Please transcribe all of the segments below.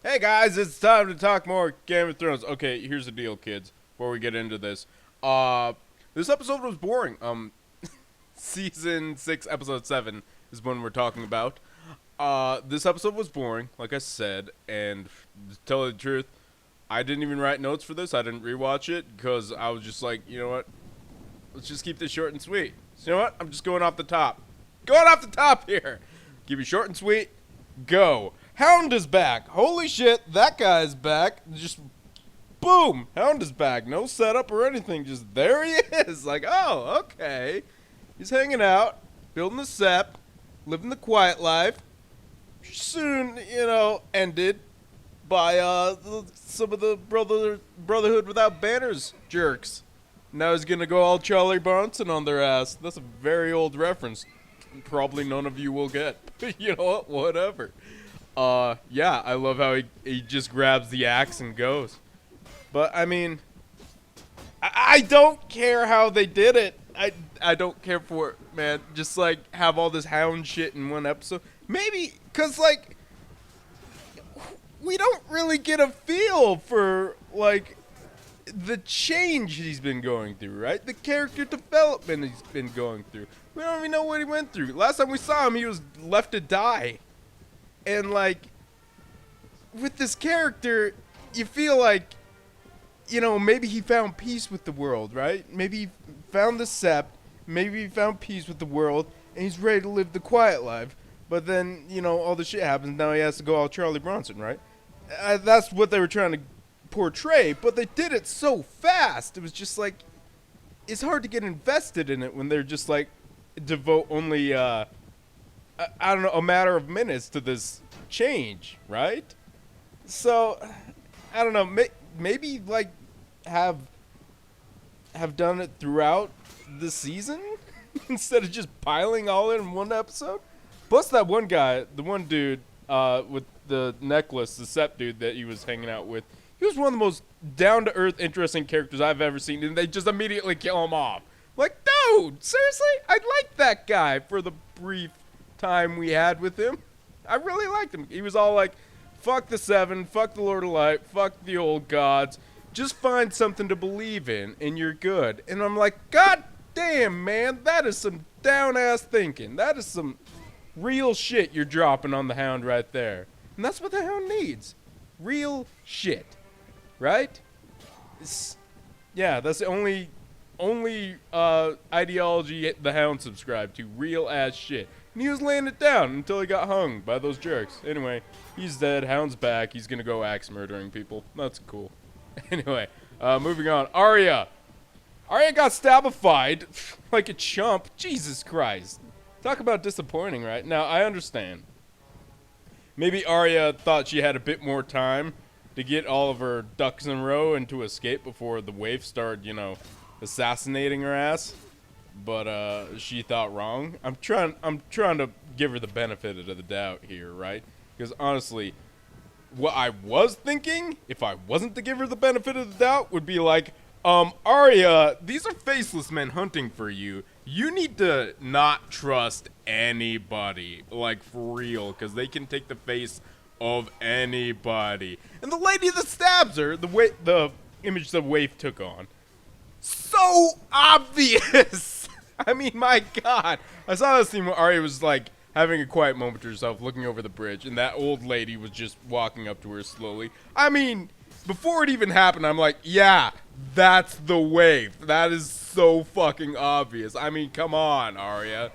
Hey guys, it's time to talk more Game of Thrones. Okay, here's the deal, kids. Before we get into this, this episode was boring. Season 6, episode 7 is when we're talking about. This episode was boring, like I said, and to tell you the truth, I didn't even write notes for this. I didn't rewatch it because I was just like, you know what? Let's just keep this short and sweet. So you know what? I'm just going off the top. Going off the top here. Keep it short and sweet. Go. Hound is back. Holy shit, that guy's back. Just boom. Hound is back. No setup or anything. Just there he is. Like, oh, okay. He's hanging out, building the sep, living the quiet life. Soon, ended by some of the Brotherhood Without Banners jerks. Now he's gonna go all Charlie Bronson on their ass. That's a very old reference. Probably none of you will get. You know what? Whatever. Yeah, I love how he just grabs the axe and goes. But, I mean, I don't care how they did it. I don't care for it, man. Just, like, have all this hound shit in one episode. Maybe, because, like, we don't really get a feel for, like, the change he's been going through, right? The character development he's been going through. We don't even know what he went through. Last time we saw him, he was left to die. And, like, with this character, you feel like, maybe he found peace with the world, right? Maybe he found the sept, maybe he found peace with the world, and he's ready to live the quiet life. But then, all the shit happens, now he has to go all Charlie Bronson, right? That's what they were trying to portray, but they did it so fast. It was just like, it's hard to get invested in it when they're just like, devote only, I don't know, a matter of minutes to this change, right? So, I don't know, maybe, like, have done it throughout the season instead of just piling all in one episode. Plus that one guy, the one dude with the necklace, the sept dude that he was hanging out with, he was one of the most down-to-earth, interesting characters I've ever seen, and they just immediately kill him off. Like, dude, seriously? I liked that guy for the brief time we had with him. I really liked him. He was all like, fuck the Seven, fuck the Lord of Light, fuck the old gods. Just find something to believe in, and you're good. And I'm like, God damn, man, that is some down-ass thinking. That is some real shit you're dropping on the Hound right there. And that's what the Hound needs. Real shit. Right? Yeah, that's the only ideology the Hound subscribed to. Real ass shit. And he was laying it down until he got hung by those jerks. Anyway, he's dead. Hound's back. He's gonna go axe murdering people. That's cool. Anyway, moving on. Arya got stabified like a chump. Jesus Christ. Talk about disappointing, right? Now, I understand. Maybe Arya thought she had a bit more time to get all of her ducks in a row and to escape before the waif started, assassinating her ass. But she thought wrong. I'm trying to give her the benefit of the doubt here, right? Because honestly, what I was thinking, if I wasn't to give her the benefit of the doubt, would be like, Arya, these are faceless men hunting for you. You need to not trust anybody, like for real, because they can take the face of anybody. And the lady that stabs her, the image the waif took on, so obvious. I mean, my God. I saw this scene where Arya was like having a quiet moment to herself, looking over the bridge, and that old lady was just walking up to her slowly. I mean, before it even happened, I'm like, yeah, that's the waif. That is so fucking obvious. I mean, come on, Arya.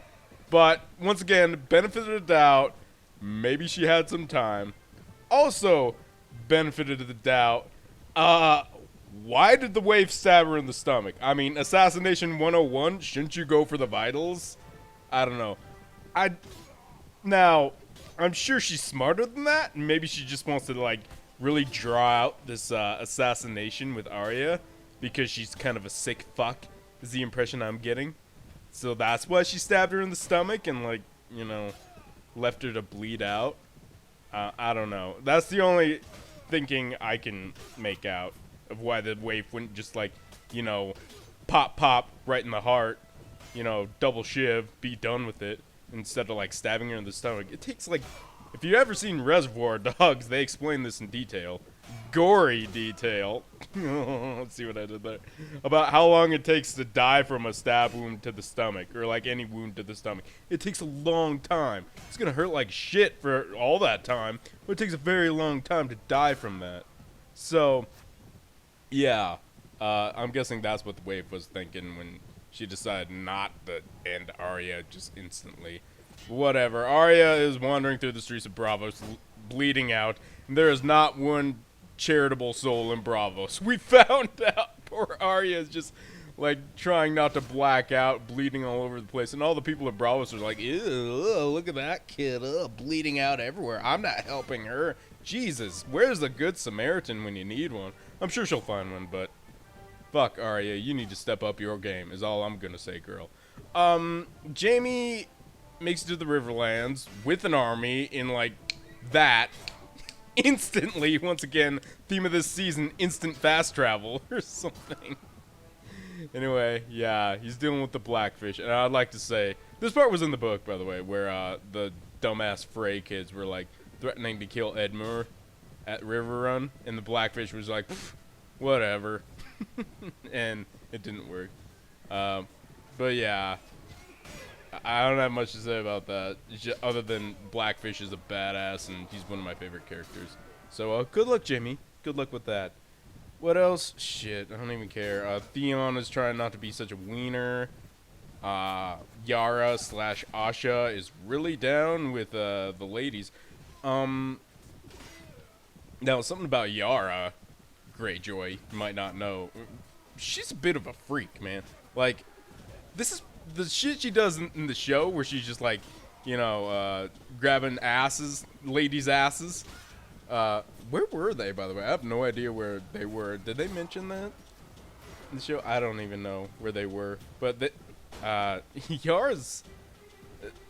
But once again, benefit of the doubt. Maybe she had some time. Also, benefit of the doubt. Why did the waif stab her in the stomach? I mean, Assassination 101, shouldn't you go for the vitals? I don't know. Now, I'm sure she's smarter than that, and maybe she just wants to, like, really draw out this assassination with Arya, because she's kind of a sick fuck, is the impression I'm getting. So that's why she stabbed her in the stomach and, like, left her to bleed out. I don't know. That's the only thinking I can make out of why the waif wouldn't just, like, pop right in the heart, double shiv, be done with it, instead of, like, stabbing her in the stomach. It takes, like, If you've ever seen Reservoir Dogs, they explain this in detail. Gory detail. Let's see what I did there. About how long it takes to die from a stab wound to the stomach, or like any wound to the stomach. It takes a long time. It's gonna hurt like shit for all that time, but it takes a very long time to die from that. So, yeah. I'm guessing that's what the Wave was thinking when she decided not to end Arya just instantly. Whatever. Arya is wandering through the streets of Bravos, bleeding out, and there is not one charitable soul in Bravos. We found out poor Arya is just, like, trying not to black out, bleeding all over the place, and all the people at Bravos are like, ew, look at that kid, bleeding out everywhere. I'm not helping her. Jesus, where's the good Samaritan when you need one? I'm sure she'll find one, but fuck, Arya, you need to step up your game, is all I'm gonna say, girl. Jaime makes it to the Riverlands with an army in, like, that. Instantly, once again, theme of this season, instant fast travel or something. Anyway, yeah, he's dealing with the Blackfish, and I'd like to say, this part was in the book, by the way, where, the dumbass Frey kids were, like, threatening to kill Edmure at River Run, and the Blackfish was like, whatever. And it didn't work. But yeah, I don't have much to say about that, other than Blackfish is a badass and he's one of my favorite characters. So good luck, Jimmy. Good luck with that. What else? Shit, I don't even care. Theon is trying not to be such a wiener. Yara / Asha is really down with the ladies. Now, something about Yara Greyjoy, you might not know. She's a bit of a freak, man. Like, this is the shit she does in the show where she's just like, you know, grabbing asses, ladies' asses. Where were they, by the way? I have no idea where they were. Did they mention that in the show? I don't even know where they were. But Yara's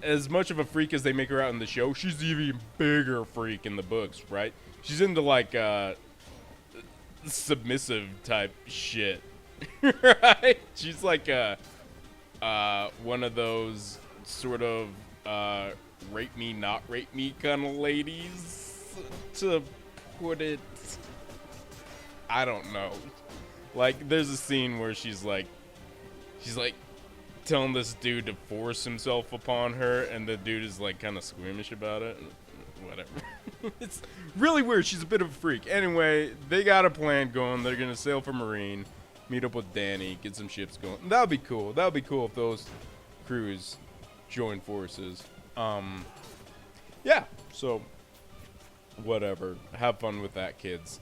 as much of a freak as they make her out in the show. She's even bigger freak in the books, right? She's into, like, submissive type shit. Right? She's like one of those sort of rape me, not rape me kind of ladies, to put it. I don't know. Like, there's a scene where she's like telling this dude to force himself upon her, and the dude is like kind of squeamish about it. Whatever. It's really weird. She's a bit of a freak. Anyway, they got a plan going. They're gonna sail for Marine, meet up with Dany, get some ships going. That would be cool. That would be cool if those crews join forces. Yeah. So, whatever. Have fun with that, kids.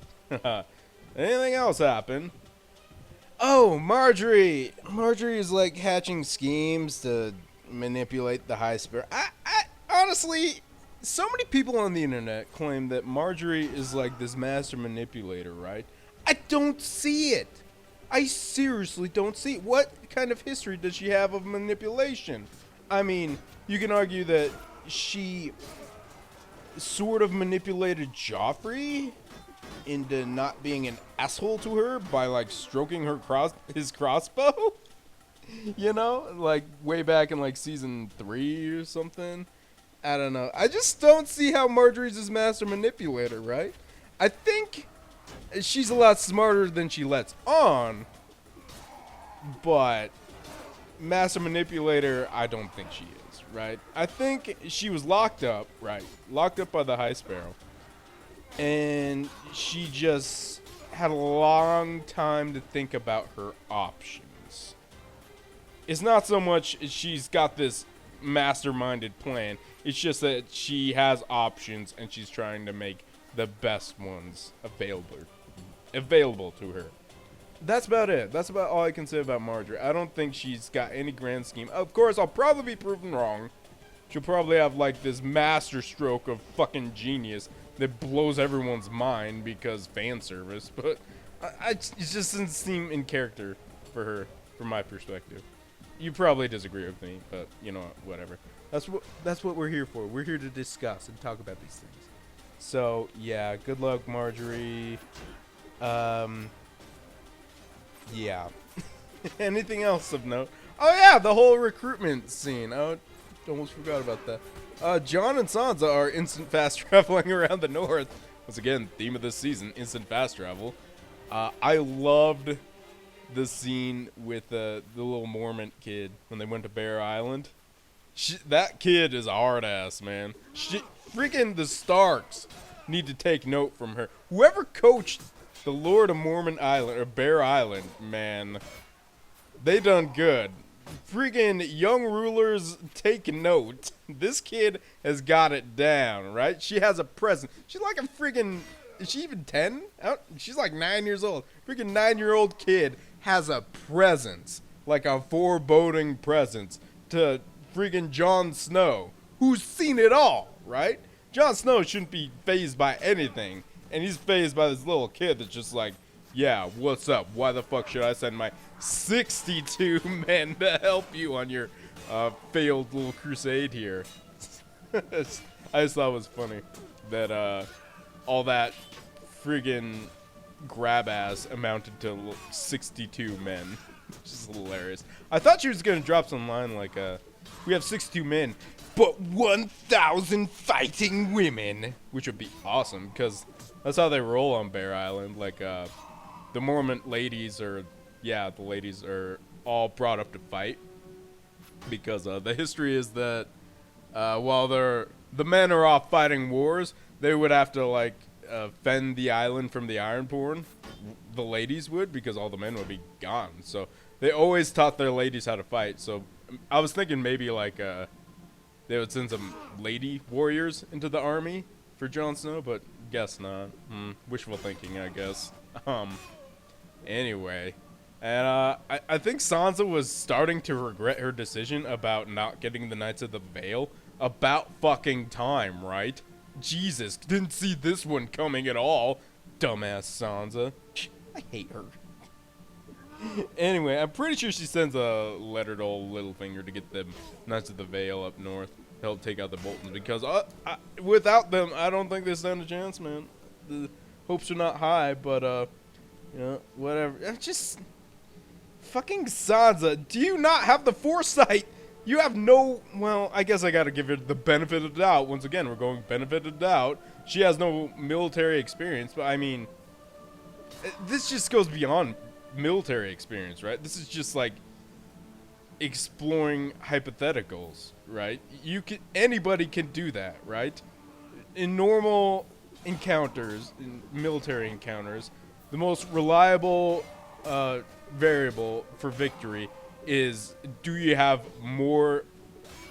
Anything else happen? Oh, Marjorie. Marjorie is like hatching schemes to manipulate the High Sparrow. I honestly, so many people on the internet claim that Marjorie is like this master manipulator, right? I don't see it. I seriously don't see it. What kind of history does she have of manipulation? I mean, you can argue that she sort of manipulated Joffrey into not being an asshole to her by, like, stroking her his crossbow. You know, like way back in like season 3 or something. I don't know. I just don't see how Marjorie's this master manipulator, right? I think she's a lot smarter than she lets on, but master manipulator, I don't think she is, right? I think she was locked up, right? Locked up by the High Sparrow. And she just had a long time to think about her options. It's not so much she's got this masterminded plan. It's just that she has options and she's trying to make the best ones available to her. That's about it. That's about all I can say about Marjorie. I don't think she's got any grand scheme. Of course, I'll probably be proven wrong. She'll probably have like this master stroke of fucking genius that blows everyone's mind because fan service, but it just doesn't seem in character for her, from my perspective. You probably disagree with me, but you know, whatever. That's what we're here for. We're here to discuss and talk about these things. So yeah, good luck, Marjorie. Yeah. Anything else of note? Oh yeah, the whole recruitment scene. Oh, almost forgot about that. John and Sansa are instant fast traveling around the north. Once again, theme of this season, instant fast travel. I loved the scene with the little Mormon kid when they went to Bear Island. That kid is a hard ass, man. Freaking the Starks need to take note from her. Whoever coached the Lord of Mormon Island, or Bear Island, man, they done good. Freaking young rulers, take note. This kid has got it down, right? She has a presence. She's like a freaking, is she even 10? She's like 9 years old. Freaking 9-year-old kid has a presence, like a foreboding presence to freaking Jon Snow, who's seen it all, right? Jon Snow shouldn't be fazed by anything, and he's fazed by this little kid that's just like, yeah, what's up? Why the fuck should I send my 62 men to help you on your failed little crusade here? I just thought it was funny that all that friggin' grab ass amounted to 62 men. Just hilarious. I thought she was gonna drop some line like, we have 62 men, but 1,000 fighting women, which would be awesome because that's how they roll on Bear Island. Like, the Mormon ladies are, yeah, the ladies are all brought up to fight because the history is that while the men are off fighting wars, they would have to like fend the island from the Ironborn. The ladies would, because all the men would be gone. So they always taught their ladies how to fight. So I was thinking maybe like they would send some lady warriors into the army for Jon Snow, but guess not. Wishful thinking, I guess. Anyway, and I think Sansa was starting to regret her decision about not getting the Knights of the Vale. About fucking time, right? Jesus, didn't see this one coming at all. Dumbass Sansa. I hate her. Anyway, I'm pretty sure she sends a letter to old Littlefinger to get the Knights of the Vale up north to help take out the Boltons, because without them, I don't think they stand a chance, man. The hopes are not high, but you know, whatever. Just fucking Sansa. Do you not have the foresight? You have no. Well, I guess I gotta give her the benefit of the doubt. Once again, we're going benefit of the doubt. She has no military experience, but I mean, this just goes beyond military experience, right? This is just like exploring hypotheticals, right? Anybody can do that, right? In normal encounters, in military encounters, the most reliable variable for victory is, do you have more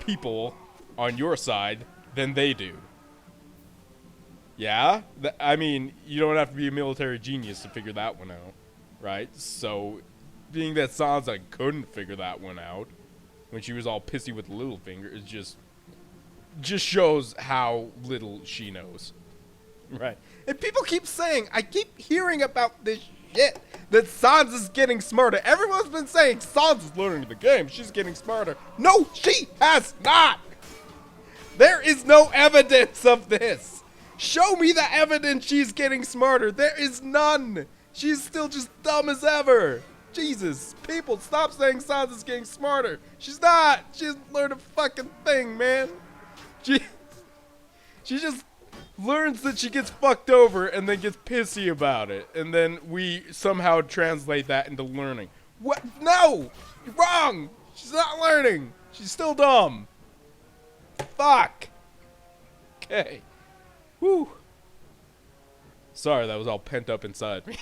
people on your side than they do? Yeah? I mean, you don't have to be a military genius to figure that one out, right? So, being that Sansa couldn't figure that one out when she was all pissy with Littlefinger, is just shows how little she knows. Right. And people keep saying, I keep hearing about this shit, that Sansa's getting smarter. Everyone's been saying Sansa's learning the game. She's getting smarter. No, she has not. There is no evidence of this. Show me the evidence she's getting smarter. There is none. She's still just dumb as ever. Jesus, people, stop saying Sansa's getting smarter. She's not. She hasn't learned a fucking thing, man. She just learns that she gets fucked over and then gets pissy about it. And then we somehow translate that into learning. What? No! You're wrong! She's not learning. She's still dumb. Fuck. Okay. Whew. Sorry, that was all pent up inside me.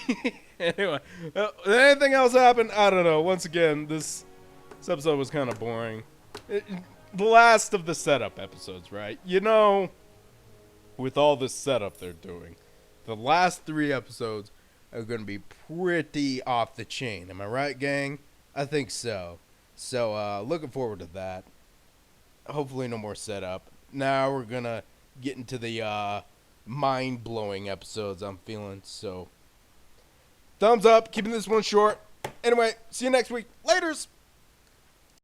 Anyway, anything else happened? I don't know. Once again, this episode was kind of boring. The last of the setup episodes, right? You know, with all this setup they're doing, the last 3 episodes are going to be pretty off the chain. Am I right, gang? I think so. So, looking forward to that. Hopefully no more setup. Now we're going to get into the mind-blowing episodes I'm feeling. So, thumbs up. Keeping this one short. Anyway, see you next week. Laters!